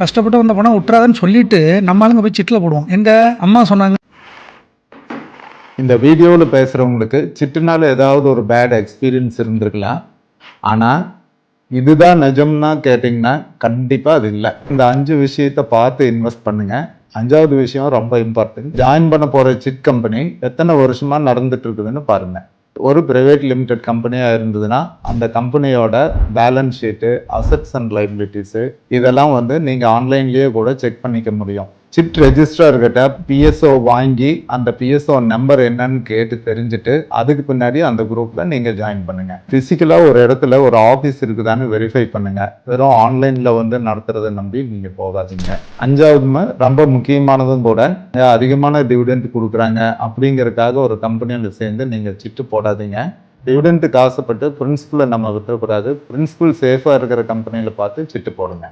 கஷ்டப்பட்டு வந்த பணம் விட்டுறாதுன்னு சொல்லிட்டு நம்ம ஆளுங்க போய் சிட்டில் போடுவோம். எங்கள் அம்மா சொன்னாங்க. இந்த வீடியோவில் பேசுகிறவங்களுக்கு சிட்டுனால ஏதாவது ஒரு பேட் எக்ஸ்பீரியன்ஸ் இருந்திருக்கலாம். ஆனால் இதுதான் நிஜம்னா கேட்டிங்கன்னா கண்டிப்பாக அது இல்லை. இந்த 5 விஷயத்தை பார்த்து இன்வெஸ்ட் பண்ணுங்கள். 5வது விஷயம் ரொம்ப இம்பார்ட்டன்ட். ஜாயின் பண்ண போகிற சிட் கம்பெனி எத்தனை வருஷமாக நடந்துட்டு இருக்குதுன்னு பாருங்கள். ஒரு பிரைவேட் லிமிடெட் கம்பெனியாக இருந்ததுன்னா அந்த கம்பெனியோட பேலன்ஸ் ஷீட்டு, அசட்ஸ் அண்ட் லைபிலிட்டிஸு இதெல்லாம் நீங்கள் ஆன்லைன்லேயே கூட செக் பண்ணிக்க முடியும். சிட் ரெஜிஸ்ட்ரார்கிட்ட பிஎஸ்ஓ வாங்கி அந்த பிஎஸ்ஓ நம்பர் என்னன்னு கேட்டு தெரிஞ்சுட்டு அதுக்கு பின்னாடி அந்த குரூப்ல நீங்க ஜாயின் பண்ணுங்க. பிசிக்கலா ஒரு இடத்துல ஒரு ஆஃபீஸ் இருக்குதான்னு வெரிஃபை பண்ணுங்க. வெறும் ஆன்லைன்ல நடத்துறதை நம்பி நீங்க போகாதீங்க. 5வது ரொம்ப முக்கியமானதும் கூட, அதிகமான டிவிடெண்ட் கொடுக்குறாங்க அப்படிங்கறதுக்காக ஒரு கம்பெனியில சேர்ந்து நீங்க சிட்டு போடாதீங்க. டிவிடெண்ட்டுக்கு ஆசைப்பட்டு பிரின்சிபலை நம்ம விட்டுறக்கூடாது. பிரின்சிபல் சேஃபா இருக்கிற கம்பெனியில பார்த்து சிட்டு போடுங்க.